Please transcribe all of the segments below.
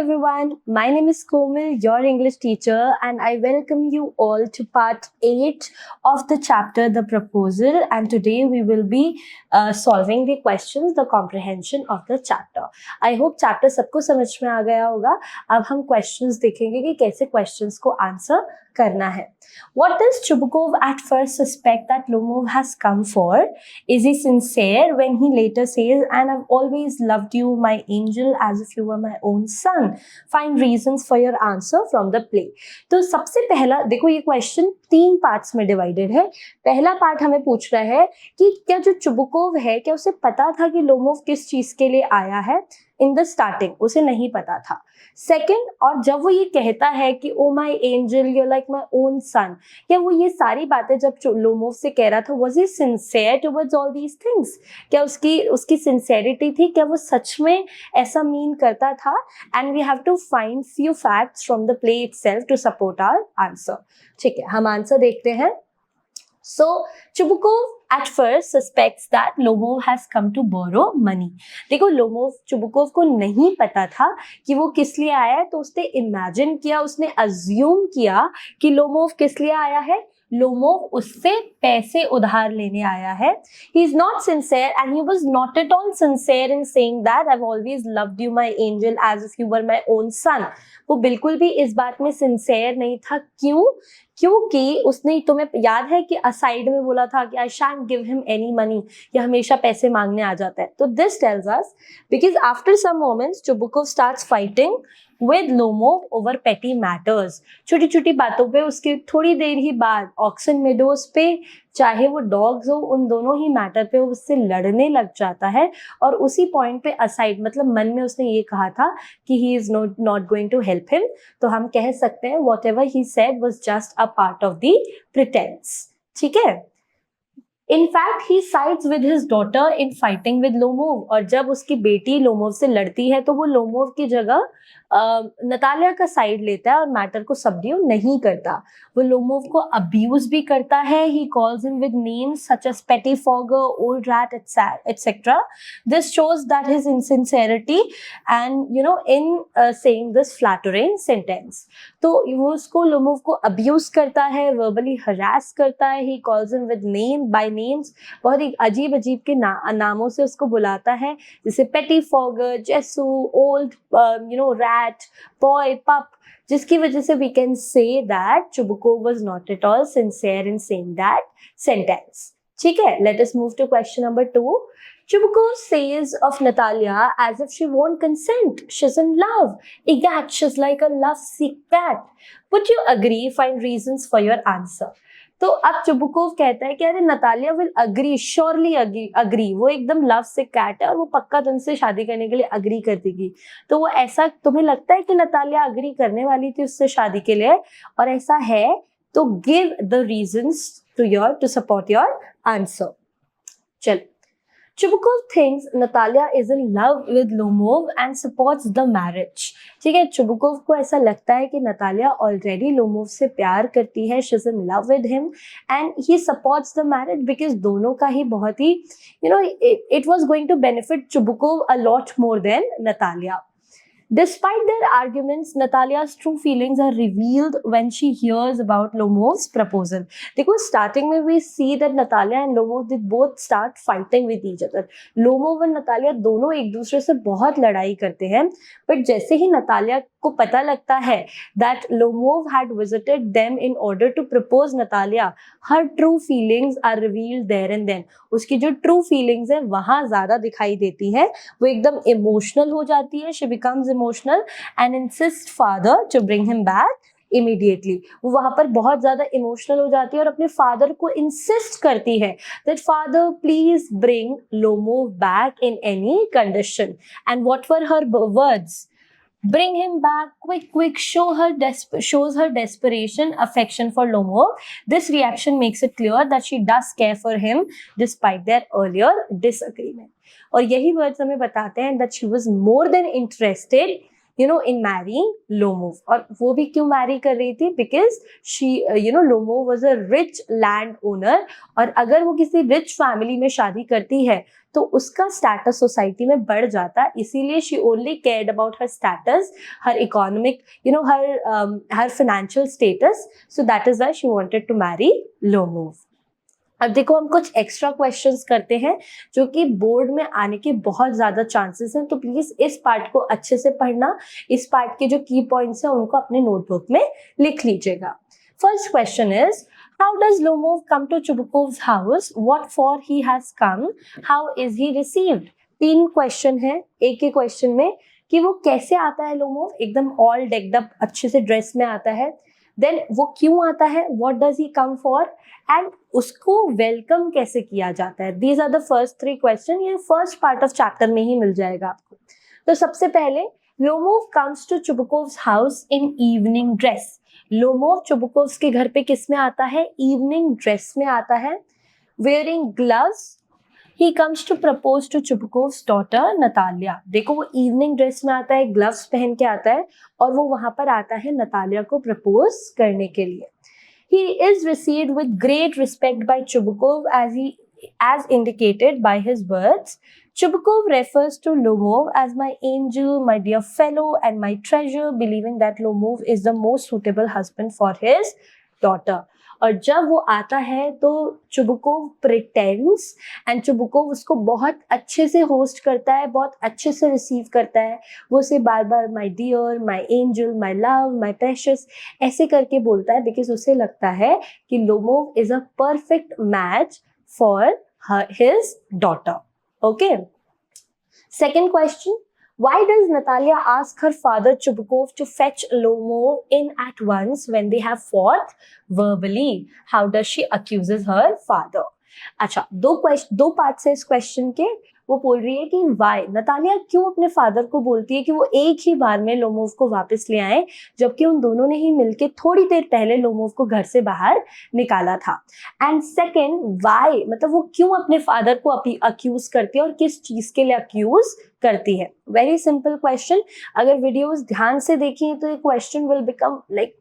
everyone, my name is Komil, your English teacher, and I welcome you all to part 8 of the chapter The Proposal. And today we will be solving the questions, the comprehension of the chapter. I hope chapter सबको समझ में आ गया होगा. अब हम questions देखेंगे कि कैसे questions को answer करना है. What does Chubukov at first suspect that Lomov has come for? Is he sincere when he later says, "And I've always loved you, my angel, as if you were my own son"? Find reasons for your answer from the play. तो सबसे पहला देखो, ये question 3 parts में divided है. पहला part हमें पूछ रहा है कि क्या जो चुबुकोव है, क्या उसे पता था कि लोमोव किस चीज के लिए आया है? इन द स्टार्टिंग उसे नहीं पता था. सेकेंड, और जब वो ये कहता है कि oh my angel, you like my own son, क्या वो ये सारी बातें जब लोमोव से कह रहा था, was he sincere towards all these things? क्या उसकी सिंसियरिटी थी? क्या वो सच में ऐसा मीन करता था? And we have to find few facts from the play itself to support our answer. ठीक है, हम आंसर देखते हैं. So Chubukov at first suspects that Lomov has come to borrow money. देखो, चुबुकोव को नहीं पता था कि वो किस लिए आया है, तो उसने इमेजिन किया, उसने अज्यूम किया कि लोमोव किस लिए आया है. लोमोव उससे पैसे उधार लेने आया है. He is not sincere and he was not at all sincere in saying that I've always loved you, my angel, as if you were my own son. वो बिल्कुल भी इस बात में सिंसियर नहीं था. क्यों? क्योंकि उसने, तुम्हें याद है कि असाइड में बोला था कि I shan't give him any money, ये हमेशा पैसे मांगने आ जाता है. तो this tells us because after some moments Chubukov starts fighting with Lomov over petty matters. छोटी छोटी बातों पे उसके थोड़ी देर ही बाद ऑक्सन मेडोज पे, चाहे वो डॉग्स हो, उन दोनों ही मैटर पे वो उससे लड़ने लग जाता है. और उसी पॉइंट पे असाइड, मतलब मन में उसने ये कहा था कि he is not going to help him. तो हम कह सकते हैं whatever he said was just a part of the pretence. ठीक है. In fact, he sides with his daughter in fighting with Lomov. और जब उसकी बेटी लोमोव से लड़ती है तो वो लोमोव की जगह नतालिया का साइड लेता है और मैटर को सबड्यू नहीं करता. वो लोमोव को अब्यूज भी करता है. He calls him with names such as pettifogger, old rat, etc. This shows that his insincerity and in saying this flattering sentence. तो वो उसको, लोमोव को अब्यूज करता है, वर्बली हरास करता है. He calls him with name by names, बहुत ही अजीब अजीब के नामों से उसको बुलाता है, जैसे पेटीफॉगर, जेसू, ओल्ड रैट, बॉय, पप, जिसकी वजह से we can say that Chubukov was not at all sincere in saying that sentence. ठीक है, let us move to question number 2. Chubukov says of Natalia as if she won't consent. She's in love. Egat, she's like a love-sick cat. Would you agree? Find reasons for your answer. तो अब Chubukov कहता है कि अरे Natalia will agree, surely agree, वो एकदम love से cat है और वो पक्का तुमसे शादी करने के लिए अग्री कर देगी. तो वो ऐसा, तुम्हें लगता है कि नतालिया अग्री करने वाली थी उससे शादी के लिए, और ऐसा है तो give the reasons to support your answer. चलो. Chubukov thinks Natalia is in love with Lomov and supports the marriage. ठीक है, चुबुकोव को ऐसा लगता है कि नतालिया ऑलरेडी लोमोव से प्यार करती है. She's in love with him and he supports the marriage because दोनों का ही बहुत ही, it was going to benefit Chubukov a lot more than Natalia. Despite their arguments, Natalia's true feelings are revealed when she hears about Lomov's proposal. देखो, starting में we see that Natalia and Lomov they both start fighting with each other. Lomov और Natalia दोनों एक दूसरे से बहुत लड़ाई करते हैं. But जैसे ही Natalia को पता लगता है that Lomov had visited them in order to propose Natalia, her true feelings are revealed there and then. उसकी जो true feelings है वहाँ ज़्यादा दिखाई देती है. वो एकदम emotional हो जाती है. She becomes emotional and insists father to bring him back immediately. वो वहाँ पर बहुत ज़्यादा इमोशनल हो जाती है और अपने फादर को इंसिस्ट करती है that father please bring Lomov back in any condition. And what were her words? Bring him back quick, shows her desperation, affection for Lomov. This reaction makes it clear that she does care for him despite their earlier disagreement. और यही words हमें बताते हैं that she was more than interested in marrying Lomov. और वो भी क्यों Mary कर रही थी? Because she, Lomov was a rich land owner, और अगर वो किसी रिच फैमिली में शादी करती है तो उसका स्टेटस सोसाइटी में बढ़ जाता, इसीलिए she only cared about her status, her economic, her financial status, so that is why she wanted to marry Lomov. अब देखो हम कुछ एक्स्ट्रा क्वेश्चंस करते हैं जो कि बोर्ड में आने के बहुत ज़्यादा चांसेस हैं, तो प्लीज़ इस पार्ट को अच्छे से पढ़ना, इस पार्ट के जो की पॉइंट्स हैं उनको अपने नोटबुक में लिख लीजिएगा। First question is, how does Lomov come to Chubukov's house? What for he has come? How is he received? 3 question है एक ही क्वेश्चन में, कि वो कैसे आता है लोमोव, एकदम ऑल डेक्ड अप अच्छे से ड्रेस में आता है, देन वो क्यों आता है, what does he come for, and उसको वेलकम कैसे किया जाता है। These are the first 3 question, ये फर्स्ट पार्ट ऑफ चैप्टर में ही मिल जाएगा आपको। तो सबसे पहले, Lomov comes to Chubukov's house in evening dress. Lomov Chubukov's के घर पे किस में आता है, इवनिंग ड्रेस में आता है, wearing gloves. He comes to propose to Chubukov's daughter Natalia. देखो वो इवनिंग ड्रेस में आता है, ग्लव्स पहन के आता है, और वो वहां पर आता है नतालिया को प्रपोज करने के लिए। He is received with great respect by Chubukov as indicated by his words. Chubukov refers to Lomov as my angel, my dear fellow, and my treasure, believing that Lomov is the most suitable husband for his daughter. और जब वो आता है तो Chubukov pretends, and Chubukov उसको बहुत अच्छे से होस्ट करता है, बहुत अच्छे से रिसीव करता है। वो उसे बार बार my dear, my angel, my love, my precious ऐसे करके बोलता है, बिकॉज उसे लगता है कि Lomov is a perfect match for his daughter. Okay, second question, why does Natalia ask her father Chubukov to fetch Lomov in at once when they have fought verbally? How does she accuses her father? अच्छा, दो parts है इस question के। वो बोल रही है कि वाई नतालिया क्यों अपने फादर को बोलती है कि वो एक ही बार में लोमोव को वापस ले आए, जबकि उन दोनों ने ही मिलके थोड़ी देर पहले लोमोव को घर से बाहर निकाला था। एंड सेकेंड, वाई मतलब वो क्यों अपने फादर को अक्यूज करती है और किस चीज के लिए अक्यूज करती है। वेरी सिंपल क्वेश्चन, अगर वीडियोस ध्यान से देखिए तो ये question will become like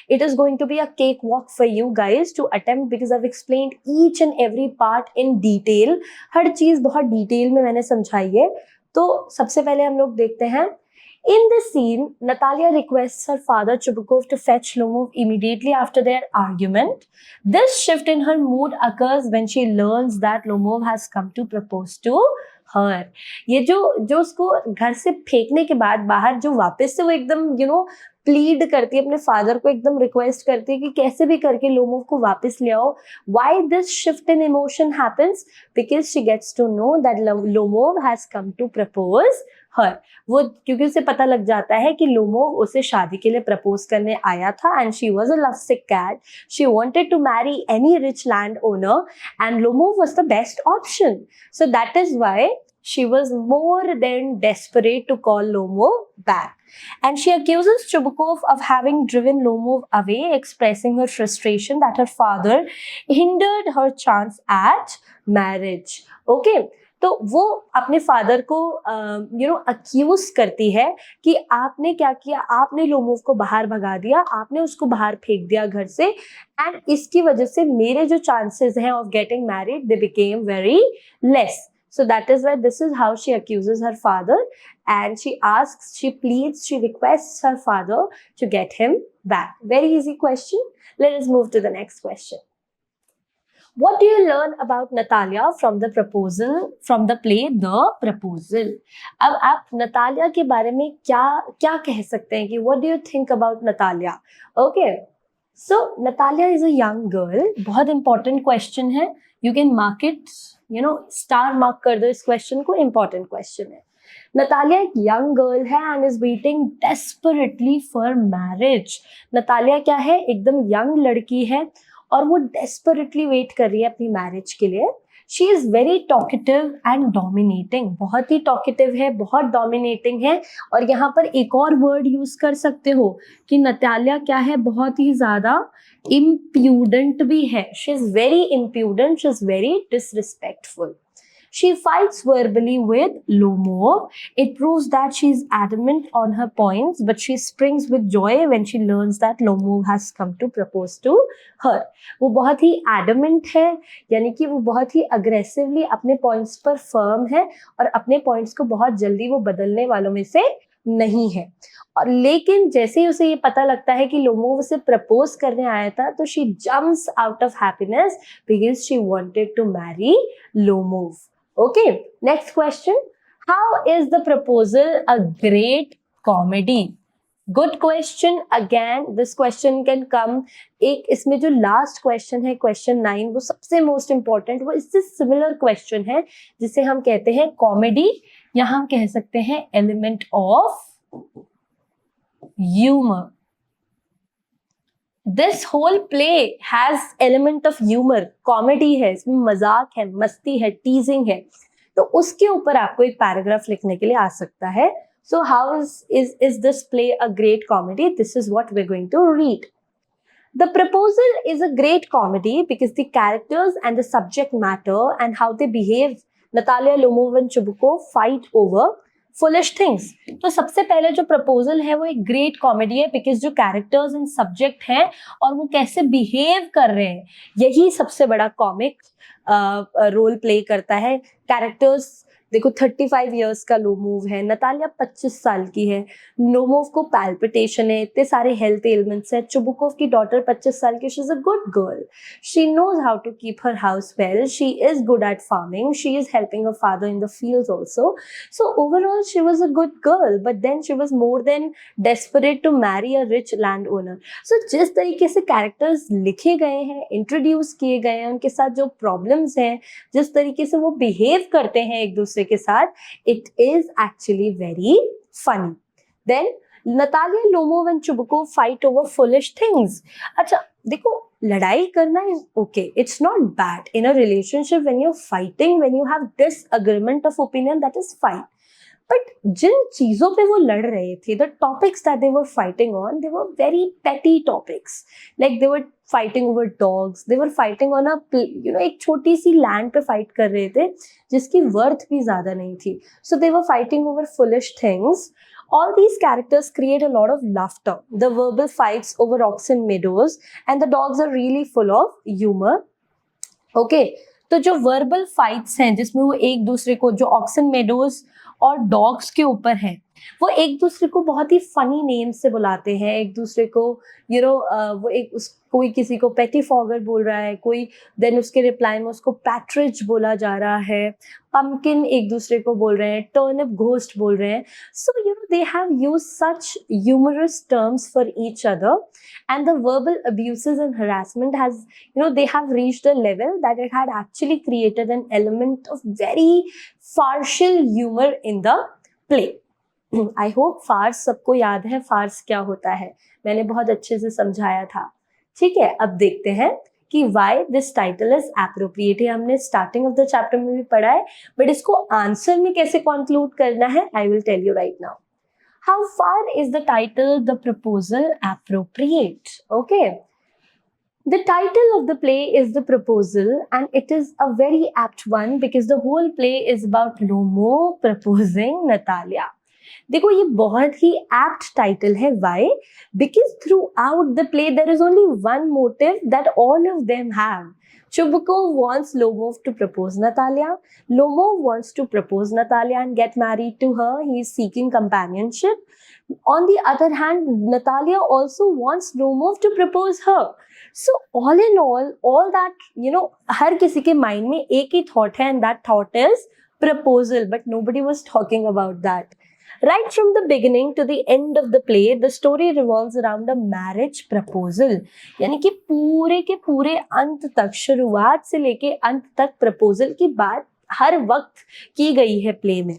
it is going to be a cakewalk for you guys to attempt, because I've explained each and every part in detail. हर चीज बहुत डिटेल में मैंने समझाई है। तो सबसे पहले हम लोग देखते हैं, in this scene Natalia requests her father Chubukov to fetch Lomov immediately after their argument. This shift in her mood occurs when she learns that Lomov has come to propose to her. ये जो उसको घर से फेंकने के बाद बाहर जो वापस से वो एकदम प्लीड करती है अपने फादर को, एकदम रिक्वेस्ट करती है कि कैसे भी करके लोमोव को वापस ले आओ। Why this shift in emotion happens, because she gets to know that Lomov has come to propose her. वो क्योंकि उसे पता लग जाता है कि लोमोव उसे शादी के लिए प्रपोज करने आया था, and she was a love sick cat, she wanted to marry any rich land owner, and Lomov was the best option. So that is why she was more than desperate to call Lomov back. And she accuses Chubukov of having driven Lomov away, expressing her frustration that her father hindered her chance at marriage. Okay? तो वो अपने father को accused करती है कि आपने क्या किया, आपने लोमोव को बाहर भगा दिया, आपने उसको बाहर फेंक दिया घर से, एंड इसकी वजह से मेरे जो चांसेस हैं of getting married they became very less. So that is why this is how she accuses her father, and she asks, she pleads, she requests her father to get him back. Very easy question. Let us move to the next question. What do you learn about Natalia from the play The Proposal? अब आप Natalia के बारे में क्या कह सकते हैं कि what do you think about Natalia? Okay. So Natalia is a young girl. बहुत important question है. You can mark it, star mark कर दो इस क्वेश्चन को, important question है। नतालिया एक यंग गर्ल है and is waiting desperately for marriage. Natalia क्या है, एकदम यंग लड़की है और वो डेस्परेटली वेट कर रही है अपनी मैरिज के लिए। She is very talkative and dominating, बहुत ही टॉकेटिव है, बहुत डोमिनेटिंग है। और यहाँ पर एक और वर्ड यूज कर सकते हो कि नतालिया क्या है, बहुत ही ज्यादा इम्प्यूडेंट भी है। She is very impudent, she is very disrespectful. She fights verbally with Lomov. It proves that she is adamant on her points, but she springs with joy when she learns that Lomov has come to propose to her. वो बहुत ही adamant है, यानी कि वो बहुत ही aggressively अपने points पर firm है और अपने points को बहुत जल्दी वो बदलने वालों में से नहीं है. और लेकिन जैसे ही उसे ये पता लगता है कि लोमोव उसे प्रपोज करने आया था, तो she jumps out of happiness because she wanted to marry Lomov. Okay, next question. How is the proposal a great comedy? Good question. Again this question can come. एक इसमें जो लास्ट क्वेश्चन है, question 9, वो सबसे most important, वो इससे similar question है जिसे हम कहते हैं कॉमेडी, या हम कह सकते हैं element of humor. This whole play has element of humor. Comedy है, इसमें मजाक है, मस्ती है, teasing है. तो उसके ऊपर आपको एक पैराग्राफ लिखने के लिए आ सकता है. So how is this play a great comedy? This is what we're going to read. The proposal is a great comedy because the characters and the subject matter and how they behave. Natalia, Lomov and Chubukov fight over foolish things. तो सबसे पहले जो proposal है वो एक great comedy है because जो characters and subject हैं और वो कैसे बिहेव कर रहे हैं, यही सबसे बड़ा कॉमिक रोल प्ले करता है. कैरेक्टर्स देखो, 35 इयर्स का लोमोव है, नतालिया 25 साल की है, लोमोव को पैल्पिटेशन है, इतने सारे हेल्थ एलिमेंट्स है. चुबुकोव की डॉटर 25 साल की, she is a good girl, she knows how to keep her house well, she is good at farming, she is helping her father in the fields also. So overall she was a good girl, but then she was more than desperate to marry a rich land owner. सो जिस तरीके से characters लिखे गए हैं, introduce किए गए हैं, उनके साथ जो प्रॉब्लम्स हैं, जिस तरीके से वो बिहेव करते हैं एक दूसरे के साथ, it is actually very funny. Then Natalia, Lomov and Chubukov fight over foolish things. अच्छा देखो, लड़ाई करना is okay, it's not bad in a relationship. When you're fighting, when you have disagreement of opinion, that is fine. But जिन चीजों पे वो लड़ रहे थे, the topics that they were fighting on, they were very petty topics. Like they were fighting over dogs, they were fighting on a, एक छोटी सी land पे fight कर रहे थे जिसकी वर्थ भी ज्यादा नहीं थी. So they were fighting over foolish things. All these characters create a lot of laughter. The verbal fights over Oxen Meadows and the dogs are really full of humor. Okay, तो जो verbal fights हैं जिसमें वो एक दूसरे को, जो oxen meadows और डॉग्स के ऊपर है, वो एक दूसरे को बहुत ही फनी नेम से बुलाते हैं. एक दूसरे को वो कोई किसी को पेटी फॉगर बोल रहा है, कोई देन उसके रिप्लाई में उसको पैट्रिज बोला जा रहा है, पम्पकिन एक दूसरे को बोल रहे हैं, टर्निप घोस्ट बोल रहे हैं. So they have used such humorous terms for each other, and the verbal abuses and harassment has, they have reached a level that it had actually created an element of very farcical humor in the play. I hope farce सबको याद है, farce क्या होता है, मैंने बहुत अच्छे से समझाया था. ठीक है, अब देखते हैं कि why this title is appropriate. ये हमने starting of the chapter में भी पढ़ा है, but इसको आंसर में कैसे conclude करना है, I will tell you right now. How far is the title, The Proposal, appropriate? Okay. The title of the play is The Proposal, and it is a very apt one because the whole play is about Lomov proposing Natalia. देखो, ये बहुत ही apt title है. Why? Because throughout the play there is only one motive that all of them have. Chubukov wants Lomov to propose Natalia. Lomov wants to propose Natalia and get married to her. He is seeking companionship. On the other hand, Natalia also wants Lomov to propose her. So all in all that, हर किसी के mind में एक ही thought है, and that thought is proposal. But nobody was talking about that. Right from the beginning to the end of the play, the story revolves around a marriage proposal. यानी कि पूरे के पूरे अंत तक, शुरुआत से लेके अंत तक प्रपोजल की बात हर वक्त की गई है प्ले में.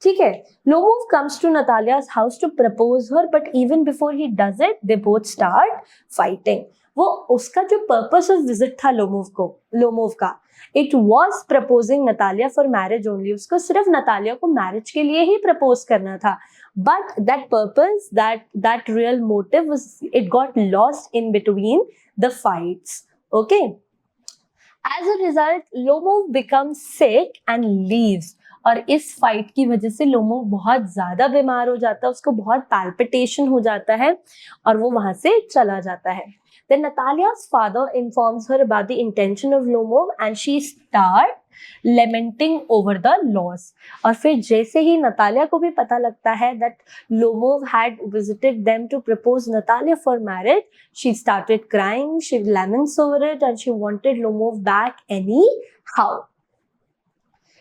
ठीक है, Lomov comes to Natalia's house to propose her, but even before he does it, they both start fighting. वो उसका जो पर्पस ऑफ विजिट था लोमोव का, it was proposing Natalia for marriage only. उसको सिर्फ नतालिया को मैरिज के लिए ही प्रपोज करना था. But that purpose, that real motive, it got lost in between the fights. Okay, As a result, Lomov becomes sick and leaves. और इस fight की वजह से लोमोव बहुत ज्यादा बीमार हो जाता है, उसको बहुत पैल्पिटेशन हो जाता है और वो वहां से चला जाता है. Then Natalia's father informs her about the intention of Lomov and she starts lamenting over the loss. और फिर जैसे ही नतालिया को भी पता लगता है that Lomov had visited them to propose Natalia for marriage, she started crying, she laments over it and she wanted Lomov back anyhow.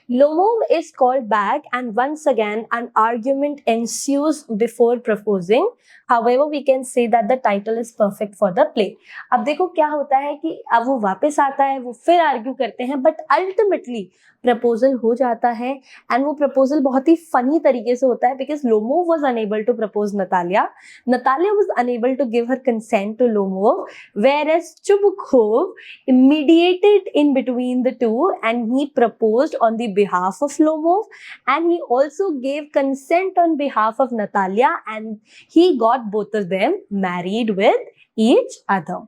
Lomov is called back and once again an argument ensues before proposing. However, we can say that the title is perfect for the play. अब देखो क्या होता है कि अब वो वापस आता है, वो फिर आर्ग्यू करते हैं, बट अल्टीमेटली प्रपोजल हो जाता है एंड वो प्रपोजल बहुत ही फनी तरीके से होता है because Lomov was unable to propose Natalia, Natalia was unable to give her consent to Lomov, whereas Chubukov mediated in between the two and he proposed on the behalf of Lomov and he also gave consent on behalf of Natalia and he got both of them married with each other.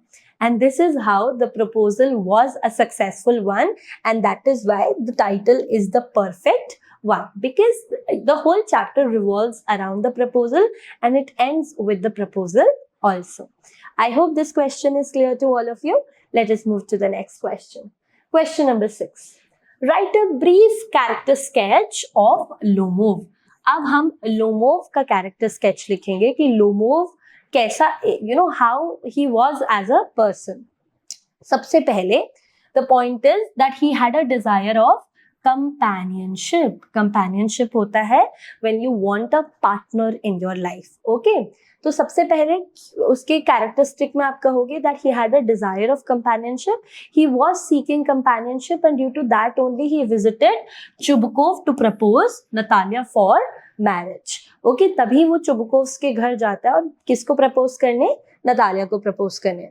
And this is how the proposal was a successful one and that is why the title is the perfect one because the whole chapter revolves around the proposal and it ends with the proposal also. I hope this question is clear to all of you. Let us move to the next question. Question number 6. Write a brief character sketch of Lomov. अब हम Lomov का character sketch लिखेंगे कि Lomov कैसा, how he was as a person. सबसे पहले the point is that he had a desire of companionship. Companionship होता है when you want a partner in your life. Okay? तो सबसे पहले उसके कैरेक्टरिस्टिक में आप कहोगे that he had a desire of companionship. He was seeking companionship and due to that only he visited Chubukov to propose Natalia for marriage. Okay, तभी वो Chubukov के घर जाता है और किसको प्रपोज करने? नतालिया को प्रपोज करने.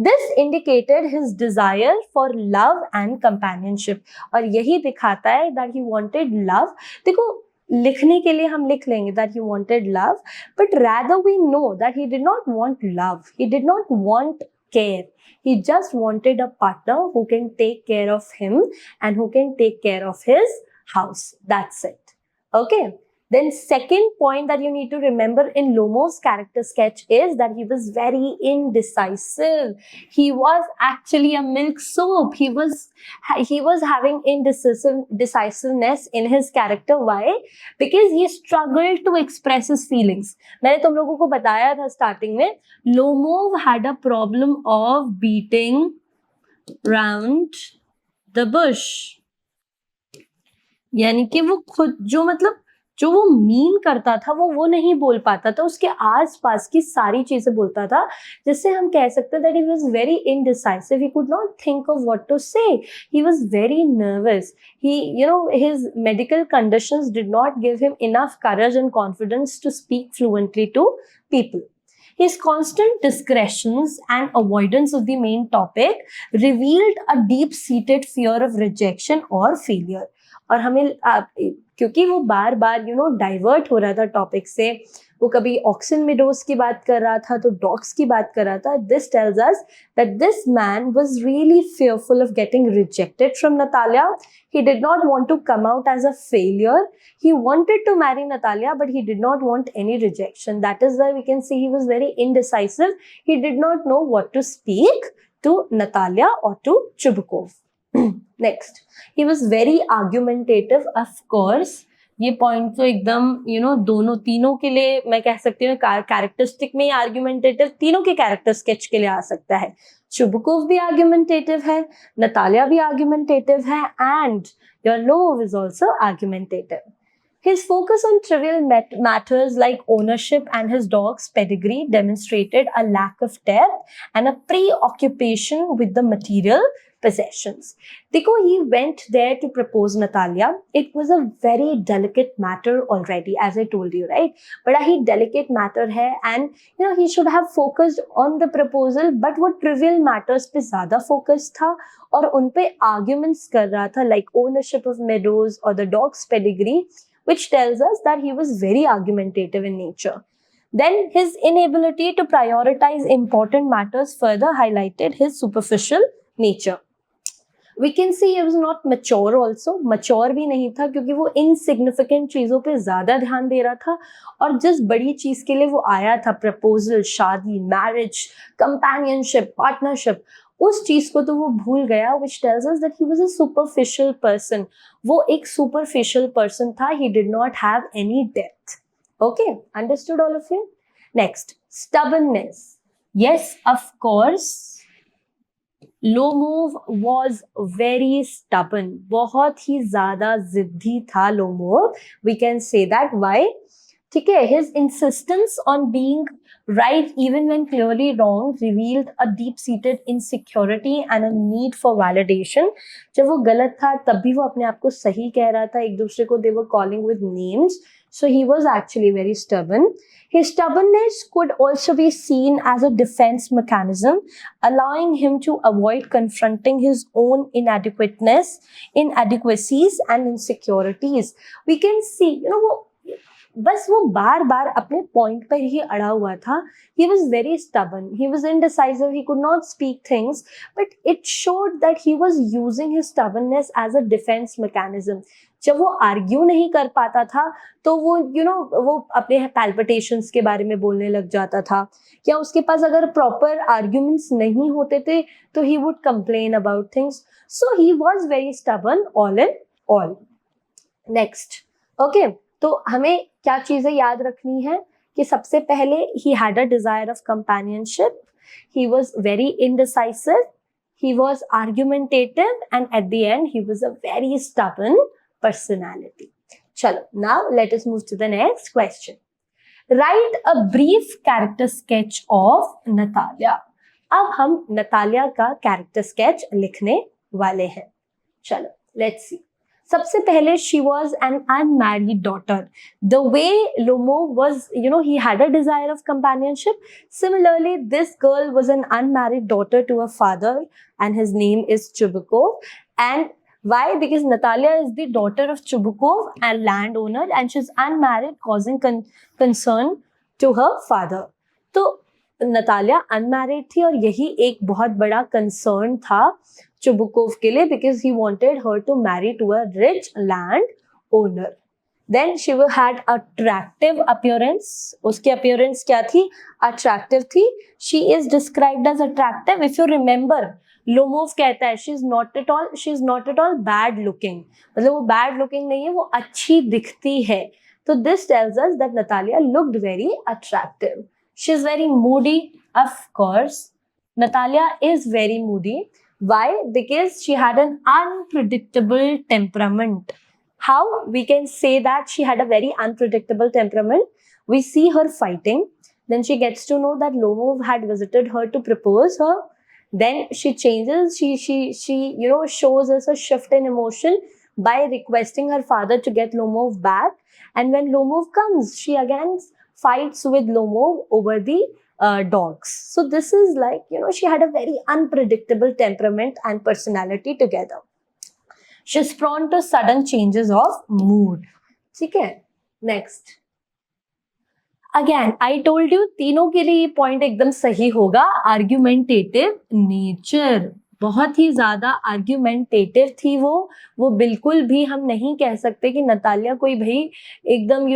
This indicated his desire for love and companionship. और यही दिखाता है that he wanted love. देखो लिखने के लिए हम लिख लेंगे that he wanted love, but rather we know that he did not want love. He did not want care. He just wanted a partner who can take care of him and who can take care of his house. That's it. Okay. Then second point that you need to remember in Lomov's character sketch is that he was very indecisive. He was actually a milksop. He was having indecisiveness in his character. Why? Because he struggled to express his feelings. मैंने तुम लोगों को बताया था starting में, Lomov had a problem of beating round the bush. यानी कि वो खुद जो वो मीन करता था वो नहीं बोल पाता था, उसके आसपास की सारी चीजें बोलता था, जिससे हम कह सकते हैं that he was very indecisive. He could not think of what to say. He was very nervous. His medical conditions did not give him enough courage and confidence to speak fluently to people. His constant discretions and avoidance of the main topic revealed a deep-seated fear of rejection or failure. और हमें क्योंकि वो बार बार divert हो रहा था topic से, वो कभी ऑक्सन मेडोज की बात कर रहा था तो डॉग्स की बात कर रहा था. This tells us that this man was really fearful of getting rejected from Natalia. He did not want to come out as a failure. He wanted to marry Natalia, but he did not want any rejection. That is why we can see he was very indecisive. He did not know what to speak to Natalia or to Chubukov. Next, he was very argumentative, of course. ये point तो एकदम तीनों के लिए मैं कह सकती हूँ कैरेक्टरिस्टिक में आर्ग्यूमेंटेटिव तीनों के कैरेक्टर स्केच के लिए आ सकता है. चुबुकोव भी आर्ग्यूमेंटेटिव है, नतालिया भी आर्ग्यूमेंटेटिव है and Lomov is also argumentative. His focus on trivial matters like ownership and his dog's pedigree demonstrated a lack of depth and a preoccupation with the material possessions. Dekho, he went there to propose Natalia. It was a very delicate matter already, as I told you, right? But a delicate matter hai and he should have focused on the proposal, but वो trivial matters पे ज़्यादा focus था और उन पे arguments कर रहा था like ownership of meadows or the dog's pedigree, which tells us that he was very argumentative in nature. Then his inability to prioritize important matters further highlighted his superficial nature. We can say he was not mature also, mature भी नहीं था क्योंकि वो insignificant चीज़ों पे ज़्यादा ध्यान दे रहा था और जिस बड़ी चीज़ के लिए वो आया था, प्रपोजल, शादी, मैरिज, कंपेनियनशिप, पार्टनरशिप, उस चीज़ को तो वो भूल गया, which tells us that he was a superficial person. वो एक superficial person था, he did not have any depth. Okay, understood all of you? Next, stubbornness. Yes, of course. Lomov was very stubborn, बहुत ही ज्यादा जिद्दी था Lomov, we can say that why, ठीक है. His insistence on being right even when clearly wrong revealed a deep seated insecurity and a need for validation. जब वो गलत था तब भी वो अपने आप को सही कह रहा था, एक दूसरे को they were calling with names, so he was actually very stubborn. His stubbornness could also be seen as a defense mechanism, allowing him to avoid confronting his own inadequacies and insecurities. We can see, वो बस वो बार बार अपने point पर ही अड़ा हुआ था. He was very stubborn, he was indecisive, he could not speak things, but it showed that he was using his stubbornness as a defense mechanism. जब वो आर्ग्यू नहीं कर पाता था तो वो वो अपने पैल्पिटेशंस के बारे में बोलने लग जाता था, या उसके पास अगर प्रॉपर आर्ग्यूमेंट्स नहीं होते थे तो he would complain about things. So he was very stubborn all in all. Next, okay, तो हमें क्या चीजें याद रखनी है कि सबसे पहले he had a desire of companionship, he was very indecisive, he was argumentative, and at the end he was a very stubborn personality. Chalo, now let us move to the next question. Write a brief character sketch of Natalia. अब हम Natalia का character sketch लिखने वाले हैं. चलो, let's see. सबसे पहले she was an unmarried daughter. The way Lomov was, he had a desire of companionship. Similarly, this girl was an unmarried daughter to a father, and his name is Chubukov. And why? Because Natalia is the daughter of Chubukov, a landowner, and she's unmarried, causing concern to her father. तो Natalia unmarried थी और यही एक बहुत बड़ा concern था Chubukov के लिए, because he wanted her to marry to a rich land owner. Then she had attractive appearance. उसकी अपीयरेंस क्या थी? अट्रैक्टिव थी. She is described as attractive. If you remember, Lomov कहता है she is not at all bad looking, मतलब वो bad looking नहीं है, वो अच्छी दिखती है. तो this tells us that Natalia looked very attractive. She is very moody, of course. Natalia is very moody. Why? Because she had an unpredictable temperament. How we can say that she had a very unpredictable temperament? We see her fighting. Then she gets to know that Lomov had visited her to propose her. Then she changes. She shows us a shift in emotion by requesting her father to get Lomov back. And when Lomov comes, she again fights with Lomov over the dogs. So this is like, she had a very unpredictable temperament and personality together. She's prone to sudden changes of mood. ठीक है? Next. Again, I told you तीनों के लिए ये point एकदम सही होगा. Argumentative nature. बहुत ही ज्यादा आर्ग्यूमेंटेटिव थी वो बिल्कुल भी हम नहीं कह सकते कि नतालिया कोई भाई एकदम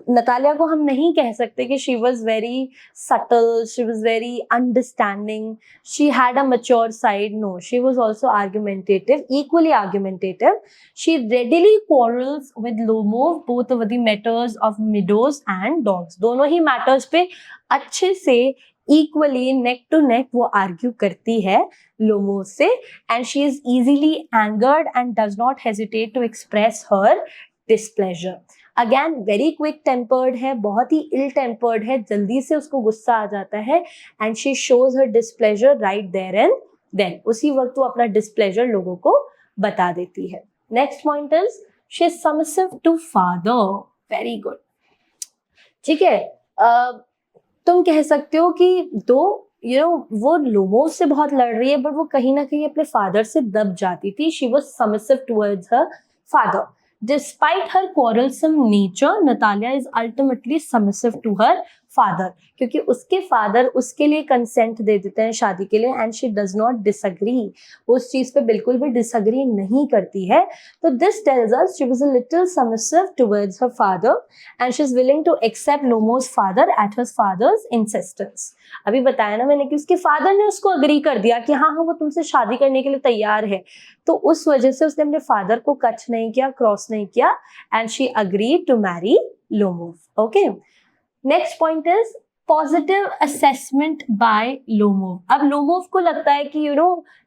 नतालिया को हम नहीं कह सकते कि she was very subtle, she was very understanding, she had a mature side. No, she was also argumentative, equally argumentative. She readily quarrels with Lomov both over the matters of meadows and dogs. दोनों ही matters पे अच्छे से equally neck to neck वो argue करती है Lomov से. And she is easily angered and does not hesitate to express her displeasure. Again very quick tempered है, बहुत ही इल टेम्पर्ड है, जल्दी से उसको गुस्सा आ जाता है. And she shows her displeasure right there and then. उसी वक्त वो अपना डिस्प्लेजर लोगों को बता देती है. Next point is she is submissive to father. Very good. ठीक है, तुम कह सकते हो कि वो लोमोव से बहुत लड़ रही है, बट वो कहीं ना कहीं अपने फादर से दब जाती थी. She was submissive towards her father. Despite her quarrelsome nature, Natalia is ultimately submissive to her father, क्योंकि उसके फादर उसके लिए कंसेंट दे देते हैं शादी के लिए and she does not disagree, वो उस चीज पे बिल्कुल भी डिसएग्री नहीं करती है. तो this tells us she was a little submissive towards her father and she is willing to accept Lomov's father at her father's insistence. अभी बताया ना मैंने कि उसके फादर ने उसको अग्री कर दिया कि हाँ हाँ वो तुमसे शादी करने के लिए तैयार है, तो उस वजह से उसने अपने फादर को कच नहीं किया, क्रॉस नहीं किया, and she agree to marry Lomov. Okay, next point is positive assessment by Lomov. अब लोमोव को लगता है कि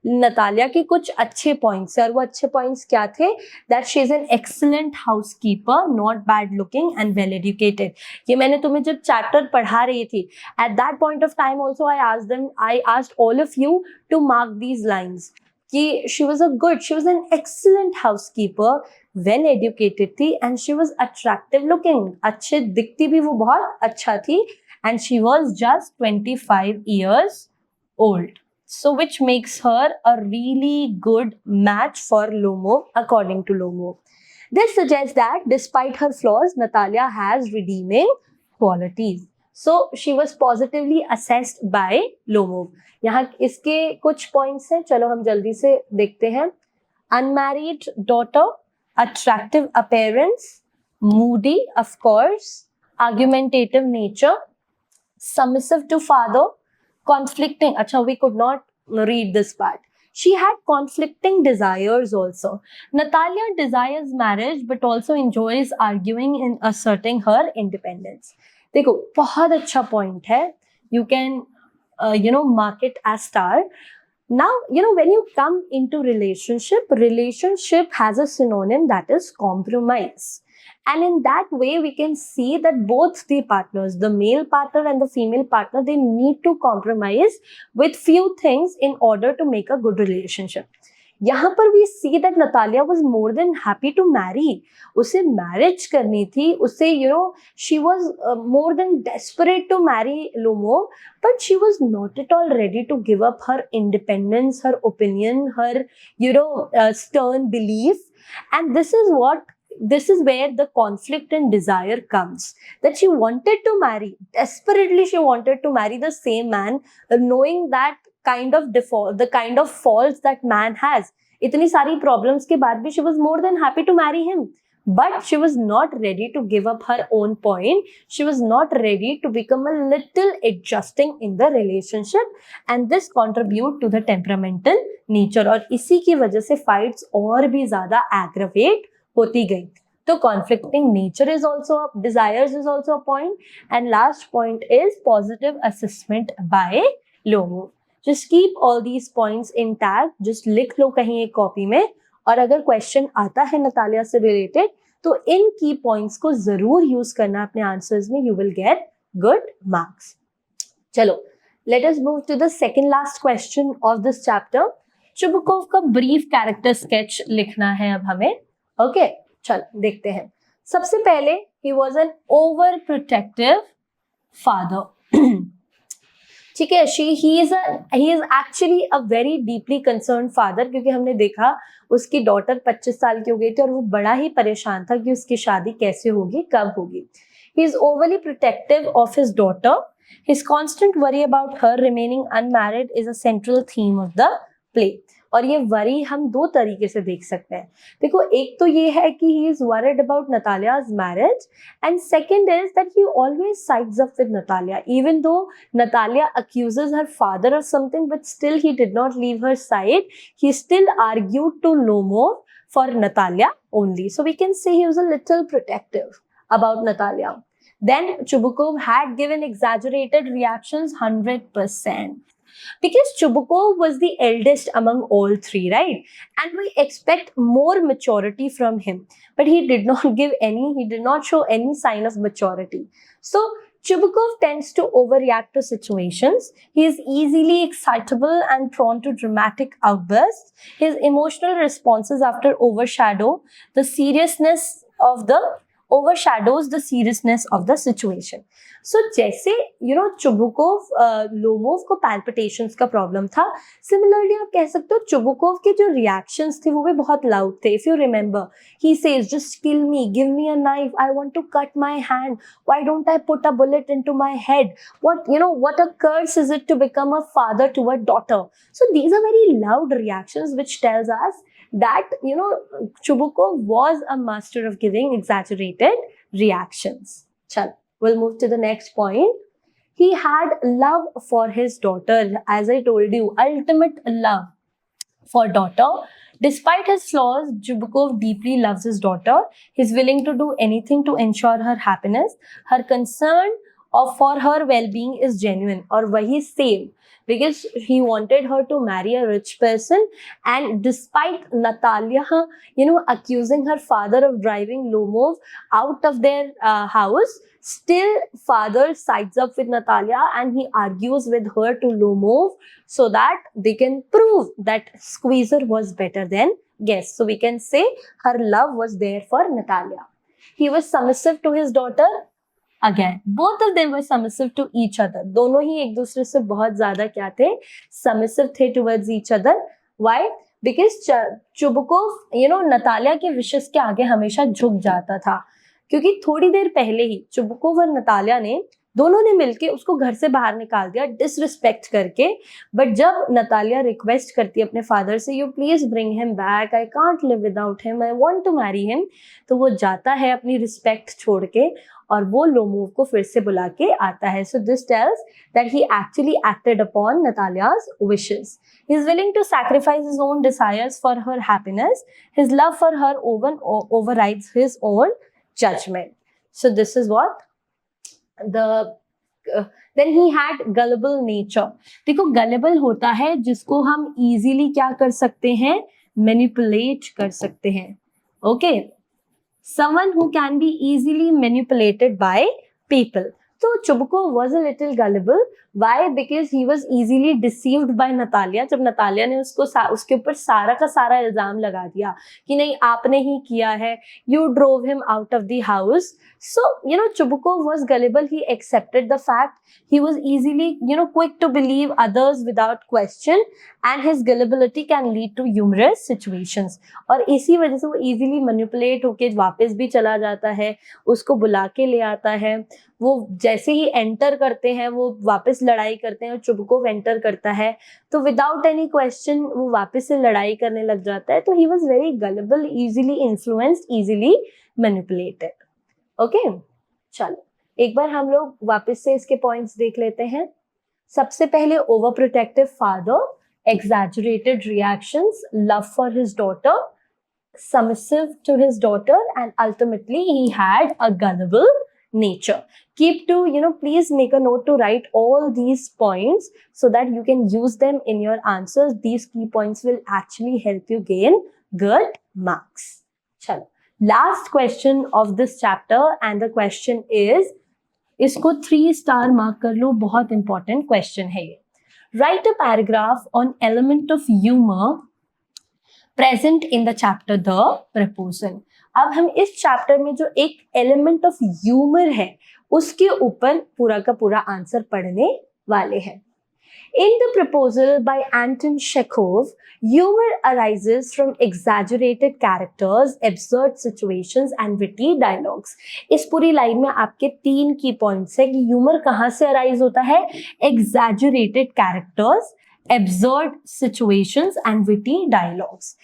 नतालिया के कुछ अच्छे पॉइंट्स है, और वो अच्छे पॉइंट्स क्या थे? That she is an excellent housekeeper, not bad looking and well educated. ये मैंने तुम्हें जब चैप्टर पढ़ा रही थी, at that point of time also I asked all of you to mark these lines कि she was an excellent housekeeper, well educated थी, and she was attractive looking, अच्छे दिखती भी वो बहुत अच्छा थी, and she was just 25 years old. So which makes her a really good match for Lomov, according to Lomov. This suggests that despite her flaws, Natalia has redeeming qualities. So she was positively assessed by Lomov. यहाँ इसके कुछ points हैं, चलो हम जल्दी से देखते हैं. Unmarried daughter, attractive appearance, moody of course, argumentative nature, submissive to father, conflicting. Acha, we could not read this part. She had conflicting desires also. Natalia desires marriage but also enjoys arguing and asserting her independence. देखो बहुत अच्छा point है. You can mark it as star. Now, when you come into relationship has a synonym, that is compromise. And in that way, we can see that both the partners, the male partner and the female partner, they need to compromise with few things in order to make a good relationship. यहाँ पर we see that Natalia was more than happy to marry. उसे marriage करनी थी, उसे she was more than desperate to marry Lomo, but she was not at all ready to give up her independence, her opinion, her stern belief. And this is where the conflict and desire comes, that she wanted to marry, desperately she wanted to marry the same man, knowing that the kind of faults that man has. Itni sari problems ke baad bhi she was more than happy to marry him, but she was not ready to give up her own point. She was not ready to become a little adjusting in the relationship, and this contribute to the temperamental nature. और इसी की वजह से fights और भी ज़्यादा aggravate होती गई. तो conflicting nature is also, desires is also a point. And last point is positive assessment by Lomo. Just keep all these points intact. Just लिख लो कहीं एक कॉपी में, और अगर क्वेश्चन आता है नतालिया से रिलेटेड तो इन की पॉइंट्स को जरूर यूज करना अपने आंसर्स में. You will get good marks. चलो, let us move to the second last question of this chapter. Chubukov का ब्रीफ कैरेक्टर स्केच लिखना है अब हमें. ओके, चलो देखते हैं. सबसे पहले he was an over protective father. ठीक है, he is actually a very deeply concern father, क्योंकि हमने देखा उसकी डॉटर 25 साल की हो गई थी और वो बड़ा ही परेशान था कि उसकी शादी कैसे होगी, कब होगी. He is overly protective of his daughter. His constant worry about her remaining unmarried is a central theme of the play. और ये वरी हम दो तरीके से देख सकते हैं. देखो, एक तो ये है कि he is worried about Natalia's marriage, and second is that he always sides up with Natalia, even though Natalia accuses her father of something, but still he did not leave her side. He still argued to Lomo for Natalia only. So we can say he was a little protective about Natalia. Then Chubukov had given exaggerated reactions 100%. Because Chubukov was the eldest among all three, right? And we expect more maturity from him. But he did not show any sign of maturity. So Chubukov tends to overreact to situations. He is easily excitable and prone to dramatic outbursts. His emotional responses after overshadow the seriousness of the overshadows the seriousness of the situation. So जैसे Chubukov Lomov को palpitations का problem था, similarly आप कह सकते हो Chubukov के जो रिएक्शंस थे वो भी बहुत लाउड थे. If you remember, he says just kill me, give me a knife, I want to cut my hand, why don't I put a bullet into my head, what a curse is it to become a father to a daughter. So these are very loud reactions which tells us that Chubukov was a master of giving exaggerated reactions. Chalo, we'll move to the next point. He had love for his daughter, as I told you, ultimate love for daughter. Despite his flaws, Chubukov deeply loves his daughter. He's willing to do anything to ensure her happiness. Her concern for her well-being is genuine, or wahi same, because he wanted her to marry a rich person. And despite Natalia accusing her father of driving Lomov out of their house, still father sides up with Natalia and he argues with her to Lomov so that they can prove that Squeezer was better than Guest. So we can say her love was there for Natalia. He was submissive to his daughter. Again, both of them were submissive to each other. दोनों ही एक दूसरे से बहुत ज्यादा क्या थे, submissive थे towards each other. Why? Because Chubukov Natalia के विशेष के आगे हमेशा झुक जाता था, क्योंकि थोड़ी देर पहले ही चुबुकोव और नतालिया ने दोनों ने मिलके उसको घर से बाहर निकाल दिया डिसरिस्पेक्ट करके. बट जब नतालिया रिक्वेस्ट करती है अपने फादर से, you please bring him back, I can't live without him, I want to marry him, तो वो जाता है अपनी रिस्पेक्ट छोड़ के और वो लोमोव को फिर से बुला के आता है. So this tells that he actually acted upon Natalia's wishes. He is willing to sacrifice his own desires for her happiness. His love for her overrides his own judgment. So this is what then he had gullible nature. देखो gullible होता है जिसको हम easily क्या कर सकते हैं, manipulate कर सकते हैं. Okay, someone who can be easily manipulated by people. So Chubukov was a little gullible. Why? Because he was easily deceived by Natalia. जब नतालिया ने उसके ऊपर सारा का सारा इल्जाम लगा दिया कि नहीं आपने ही किया है, you drove him out of the house. So Chubukov was gullible. He accepted the fact. He was easily quick to believe others without question, and his gullibility can lead to humorous situations. और इसी वजह से वो easily manipulate होके वापस भी चला जाता है, उसको बुला के ले आता है. वो जैसे ही एंटर करते हैं वो वापस लड़ाई करते हैं और चुबुकोव एंटर करता है तो विदाउट एनी क्वेश्चन वो वापस से लड़ाई करने लग जाता है. तो he was very गलेबल, easily influenced, easily manipulated. Okay, चलो एक बार हम लोग वापस से इसके पॉइंट्स देख लेते हैं. सबसे पहले over protective father, exaggerated reactions, love for his daughter, submissive to his daughter, and ultimately he had a gullible nature. Please make a note to write all these points so that you can use them in your answers. These key points will actually help you gain good marks. Chalo, last question of this chapter, and the question is, इसको 3 star mark कर लो, बहुत important question है ये. Write a paragraph on element of humor present in the chapter The Proposal. अब हम इस chapter में जो एक एलिमेंट ऑफ ह्यूमर है उसके ऊपर पूरा का पूरा आंसर पढ़ने वाले हैं. In The Proposal by Anton Chekhov, humor arises from exaggerated characters, absurd situations and witty dialogues. इस पूरी लाइन में आपके 3 की पॉइंट्स है कि ह्यूमर कहाँ से अराइज होता है. Exaggerated characters, absurd situations and witty dialogues.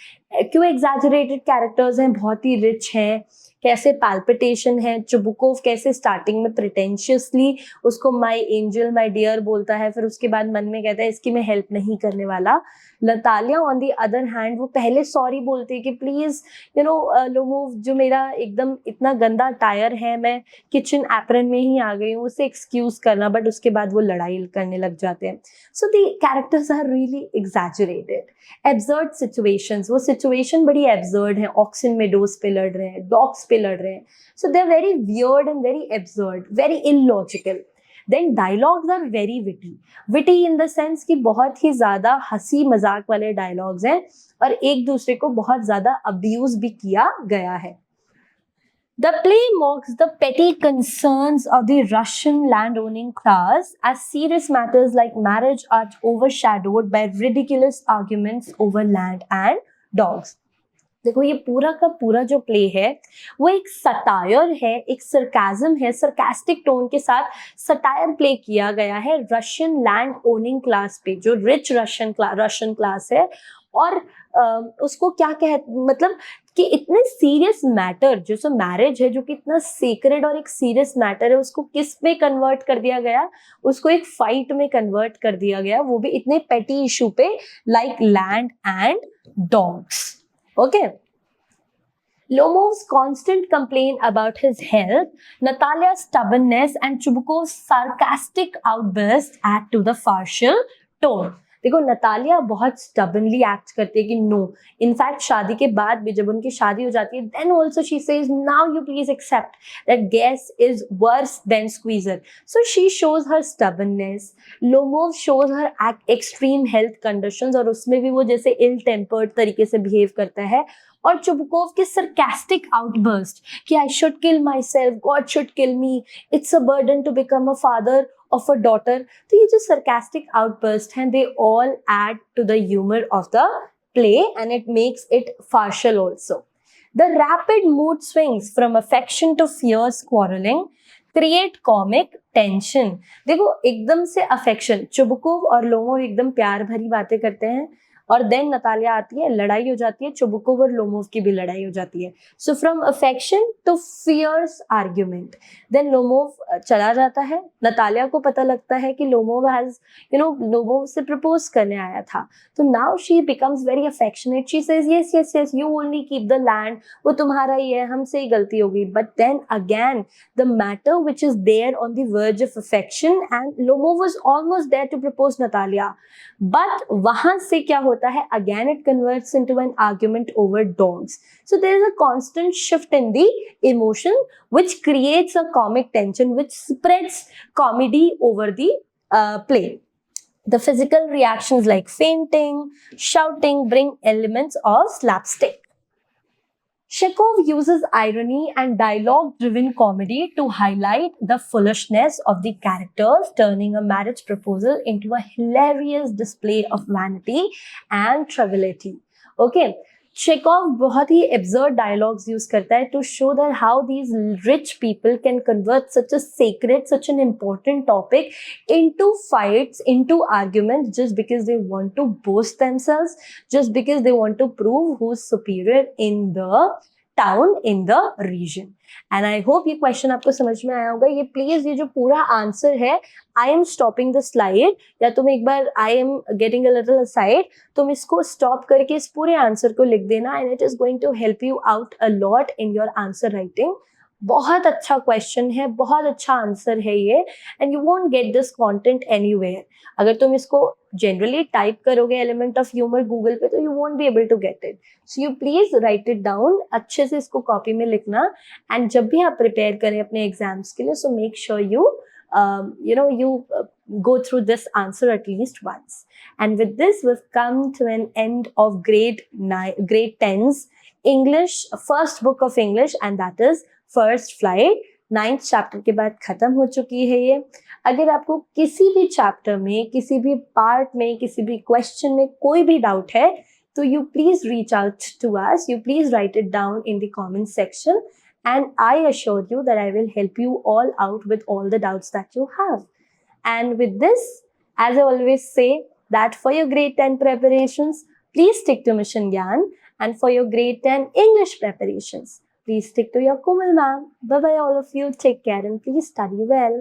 क्यों exaggerated characters हैं, बहुत ही rich हैं, कैसे palpitation है, चुबुकोव कैसे स्टार्टिंग में प्रिटेंशियसली उसको माई एंजल माई डियर बोलता है, फिर उसके बाद मन में कहता है इसकी मैं हेल्प नहीं करने वाला. Natalia on the other hand वो पहले सॉरी बोलती है कि प्लीज लोमोव जो मेरा एकदम इतना गंदा टायर है, मैं किचन एप्रन में ही आ गई हूँ, उसे एक्सक्यूज करना, बट उसके बाद वो लड़ाई करने लग जाते हैं. So the characters are really exaggerated. Absurd situations, वो सिचुएशन बड़ी एब्सर्ड है, ऑक्सन मेडोज पे लड़ रहे हैं, डॉग्स पे लड़ रहे हैं. So they are very weird and very absurd, very illogical. Then dialogues are very witty. Witty in the sense कि बहुत ही ज्यादा हंसी मजाक वाले डायलॉग्स हैं और एक दूसरे को बहुत ज्यादा अब्यूज भी किया गया है. The play mocks the petty concerns of the Russian landowning class as serious matters like marriage are overshadowed by ridiculous arguments over land and dogs. देखो ये पूरा का पूरा जो प्ले है वो एक सटायर है, एक सरकाजम है, सरकास्टिक टोन के साथ सटायर प्ले किया गया है रशियन लैंड ओनिंग क्लास पे, जो रिच रशियन क्लास है। और उसको क्या कह मतलब कि इतने सीरियस मैटर जो सो मैरिज है, जो कि इतना सीक्रेट और एक सीरियस मैटर है, उसको किस में कन्वर्ट कर दिया गया, उसको एक फाइट में कन्वर्ट कर दिया गया, वो भी इतने पेटी इशू पे like land and dogs. Okay. Lomov's constant complaint about his health, Natalia's stubbornness, and Chubukov's sarcastic outburst add to the farcical tone. देखो नतालिया बहुत स्टबनली एक्ट करती है कि नो, इनफैक्ट शादी के बाद भी जब उनकी शादी हो जाती है, then also she says now you please accept that Guess is worse than Squeezer. So she shows her stubbornness, Lomov shows her extreme health conditions, और उसमें भी वो जैसे इल टेम्पर्ड तरीके से बिहेव करता है। और चुबकोव के सरकास्टिक आउटबर्स्ट कि I should kill myself, God should kill me, it's a burden to become a father of a daughter, तो ये जो sarcastic outburst हैं, they all add to the humor of the play and it makes it farcical also. The rapid mood swings from affection to fierce quarreling create comic tension. देखो एकदम से affection, Chubukov और Lomov एकदम प्यार भरी बातें करते हैं, और देन नतालिया आती है, लड़ाई हो जाती है, चुबकोव और लोमोव की भी लड़ाई हो जाती है। So from affection to fierce argument, then Lomov चला जाता है, नतालिया को पता लगता है कि लोमोव हैज लोमोव से प्रपोज करने आया था, तो now she becomes very affectionate, she says yes yes yes you only keep the land, वो तुम्हारा ही है, हमसे ही गलती होगी। But then again the matter which is there on the verge of affection and Lomov was almost there to propose Natalia, but वहां से क्या होता है, again it converts into an argument over dogs. So there is a constant shift in the emotion which creates a comic tension which spreads comedy over the play. The physical reactions like fainting, shouting bring elements of slapstick. Chekhov uses irony and dialogue-driven comedy to highlight the foolishness of the characters, turning a marriage proposal into a hilarious display of vanity and triviality. Okay, Chekhov बहुत ही absurd dialogues use करता है to show that how these rich people can convert such a sacred, such an important topic into fights, into arguments, just because they want to boast themselves, just because they want to prove who's superior in the town, in the region. And I hope ये question आपको समझ में आया होगा। ये please ये जो पूरा आंसर है, I am stopping the slide, या तुम एक बार I am getting a little aside, तुम इसको stop करके इस पूरे आंसर को लिख देना, and it is going to help you out a lot in your answer writing. बहुत अच्छा क्वेश्चन है, बहुत अच्छा आंसर है ये, and you won't get this content anywhere. अगर तुम इसको जनरली टाइप करोगे एलिमेंट ऑफ ह्यूमर गूगल पे, तो you won't be able to get it. So you please write it down, अच्छे से इसको कॉपी में लिखना, एंड जब भी आप प्रिपेयर करें अपने एग्जाम्स के लिए, so make sure you go through this answer at least once. And with this, we've come to an end of grade 10's English, first book of English, and that is first flight. 9th chapter के बाद खत्म हो चुकी है ये। अगर आपको किसी भी चैप्टर में, किसी भी पार्ट में, किसी भी क्वेश्चन में कोई भी डाउट है, तो you please reach out to us, you please write it down in the comment section, and I assure you that I will help you all out with all the doubts that you have. And with this, as I always say, that for your grade 10 preparations, please stick to Mission Gyan, and for your grade 10 English preparations, please stick to your Komal ma'am. Bye bye all of you. Take care and please study well.